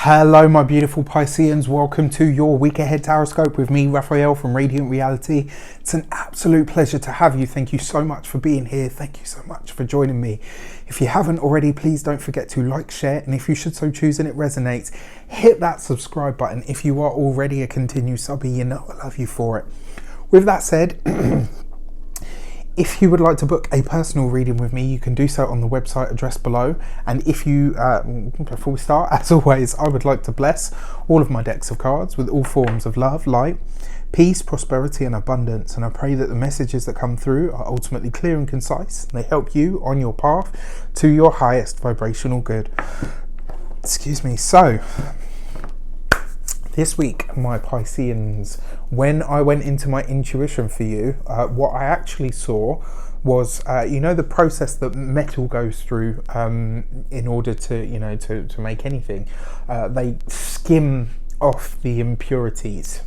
Hello my beautiful Pisceans, welcome to your week ahead Taroscope with me, Raphael from Reydiant Reality. It's an absolute pleasure to have you. Thank you so much for being here. Thank you so much for joining me. If you haven't already, please don't forget to like, share, and if you should so choose and it resonates, hit that subscribe button. If you are already a continued subby, you know I love you for it. With that said, if you would like to book a personal reading with me, you can do so on the website address below. And if you, before we start, as always, I would like to bless all of my decks of cards with all forms of love, light, peace, prosperity, and abundance. And I pray that the messages that come through are ultimately clear and concise, and they help you on your path to your highest vibrational good. Excuse me. So, this week, my Pisceans, when I went into my intuition for you, what I actually saw was, you know, the process that metal goes through in order to, to make anything. They skim off the impurities.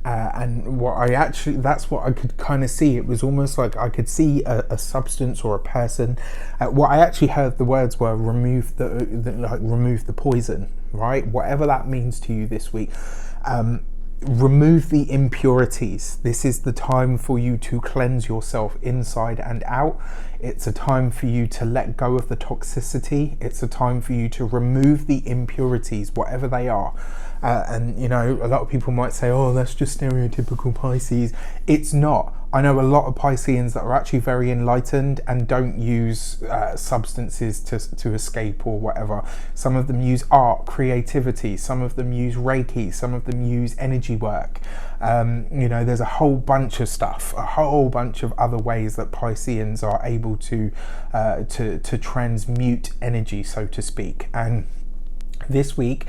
And that's what I could kind of see. It was almost like I could see a substance or a person. What I actually heard the words were remove the poison, right? Whatever that means to you this week. Remove the impurities. This is the time for you to cleanse yourself inside and out. It's a time for you to let go of the toxicity. It's a time for you to remove the impurities, whatever they are. And you know, a lot of people might say, oh, that's just stereotypical Pisces. It's not. I know a lot of Pisceans that are actually very enlightened and don't use substances to escape or whatever. Some of them use art, creativity. Some of them use Reiki. Some of them use energy work. There's a whole bunch of stuff, a whole bunch of other ways that Pisceans are able to transmute energy, so to speak. And this week,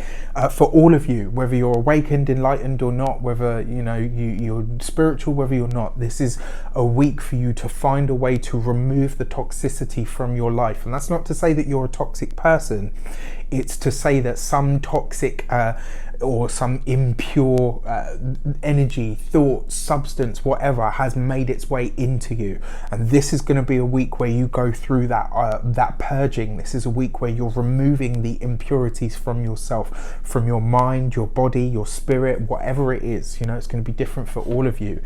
for all of you, whether you're awakened, enlightened or not, whether you're spiritual, whether you're not, this is a week for you to find a way to remove the toxicity from your life. And that's not to say that you're a toxic person. It's to say that some toxic or some impure energy, thought, substance, whatever, has made its way into you. And this is going to be a week where you go through that purging. This is a week where you're removing the impurities from yourself, from your mind, your body, your spirit, whatever it is. It's going to be different for all of you.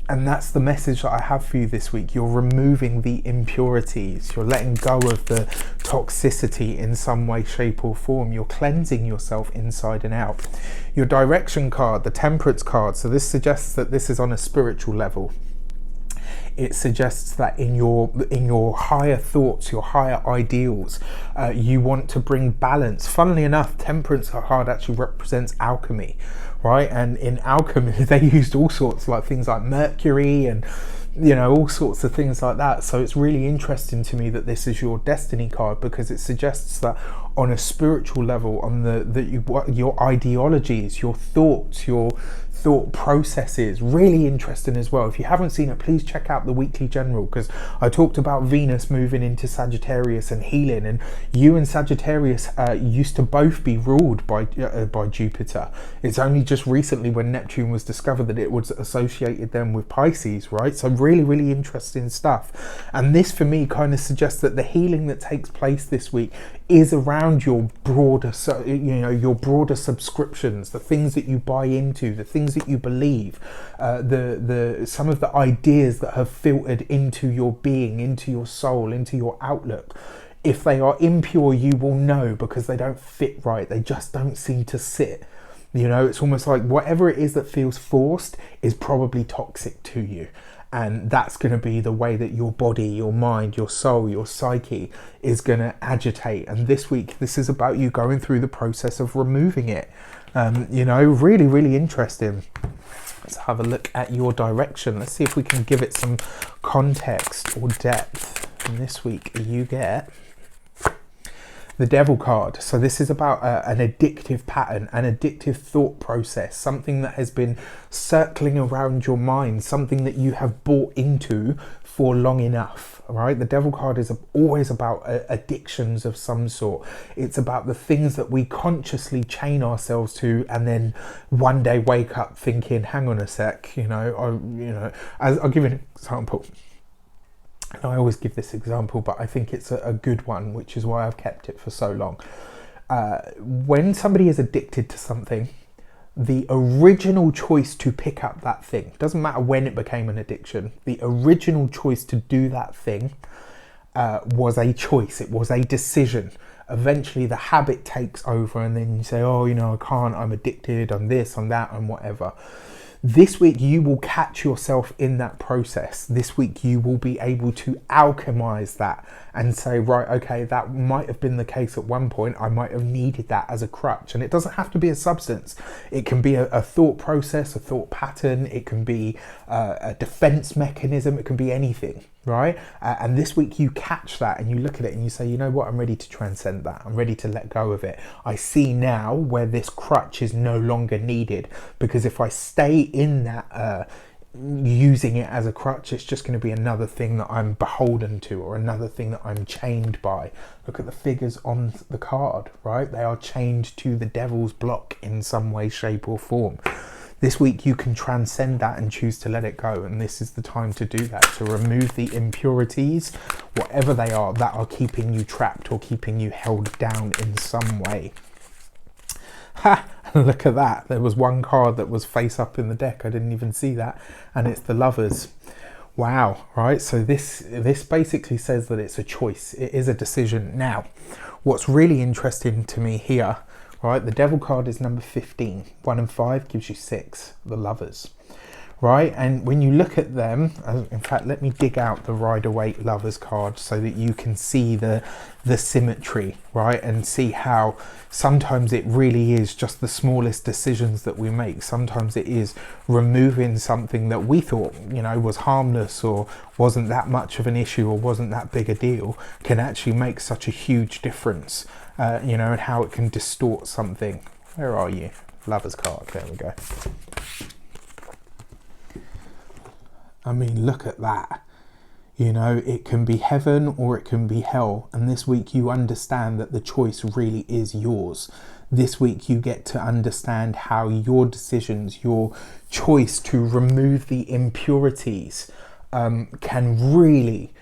And that's the message that I have for you this week. You're removing the impurities. You're letting go of the toxicity in some way, shape or form. You're cleansing yourself inside and out. Your direction card, the Temperance card. So this suggests that this is on a spiritual level. It suggests that in your higher thoughts, your higher ideals, you want to bring balance. Funnily enough, Temperance card actually represents alchemy, right? And in alchemy, they used all sorts, like things like mercury and all sorts of things like that. So it's really interesting to me that this is your destiny card, because it suggests that on a spiritual level, on your ideologies, your thoughts, your thought processes, really interesting as well. If you haven't seen it, please check out the weekly general, because I talked about Venus moving into Sagittarius and healing, and you and Sagittarius used to both be ruled by Jupiter. It's only just recently when Neptune was discovered that it was associated them with Pisces, right? So really, really interesting stuff. And this for me kind of suggests that the healing that takes place this week is around your broader, your broader subscriptions, the things that you buy into, the things that you believe, some of the ideas that have filtered into your being, into your soul, into your outlook. If they are impure, you will know, because they don't fit right. They just don't seem to sit. It's almost like whatever it is that feels forced is probably toxic to you. And that's going to be the way that your body, your mind, your soul, your psyche is going to agitate. And this week, this is about you going through the process of removing it. Really, really interesting. Let's have a look at your direction. Let's see if we can give it some context or depth. And this week, you get the Devil card. So this is about an addictive pattern, an addictive thought process, something that has been circling around your mind, something that you have bought into for long enough. All right, the Devil card is always about addictions of some sort. It's about the things that we consciously chain ourselves to, and then one day wake up thinking, hang on a sec, I'll give you an example. And I always give this example, but I think it's a good one, which is why I've kept it for so long. when somebody is addicted to something, the original choice to pick up that thing, doesn't matter when it became an addiction, the original choice to do that thing was a choice, it was a decision. Eventually the habit takes over, and then you say, oh, you know, I can't, I'm addicted, I'm this, I'm that, I'm whatever. This week you will catch yourself in that process. This week you will be able to alchemize that and say, right, okay, that might have been the case at one point. I might have needed that as a crutch. And it doesn't have to be a substance. It can be a thought process, a thought pattern. It can be a defense mechanism. It can be anything, right? And this week you catch that and you look at it and you say, you know what, I'm ready to transcend that. I'm ready to let go of it. I see now where this crutch is no longer needed, because if I stay in that using it as a crutch, it's just going to be another thing that I'm beholden to, or another thing that I'm chained by. Look at the figures on the card, right? They are chained to the devil's block in some way, shape or form. This week you can transcend that and choose to let it go, and this is the time to do that, to remove the impurities, whatever they are, that are keeping you trapped or keeping you held down in some way. Ha! Look at that. There was one card that was face up in the deck. I didn't even see that. And it's the Lovers. Wow, right? So this basically says that it's a choice. It is a decision. Now, what's really interesting to me here, right? The Devil card is number 15. 1 and 5 gives you 6, the Lovers. Right, and when you look at them, in fact, let me dig out the Rider-Waite Lovers card so that you can see the symmetry, right, and see how sometimes it really is just the smallest decisions that we make. Sometimes it is removing something that we thought, you know, was harmless or wasn't that much of an issue or wasn't that big a deal, can actually make such a huge difference, you know, and how it can distort something. Where are you? Lovers card, there we go. I mean, look at that. You know, it can be heaven or it can be hell. And this week you understand that the choice really is yours. This week you get to understand how your decisions, your choice to remove the impurities can really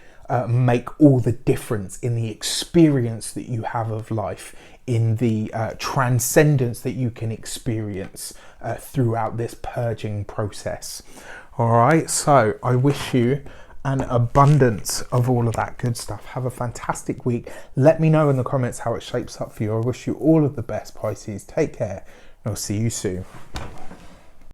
make all the difference in the experience that you have of life, in the transcendence that you can experience throughout this purging process. All right, so I wish you an abundance of all of that good stuff. Have a fantastic week. Let me know in the comments how it shapes up for you. I wish you all of the best, Pisces. Take care, and I'll see you soon.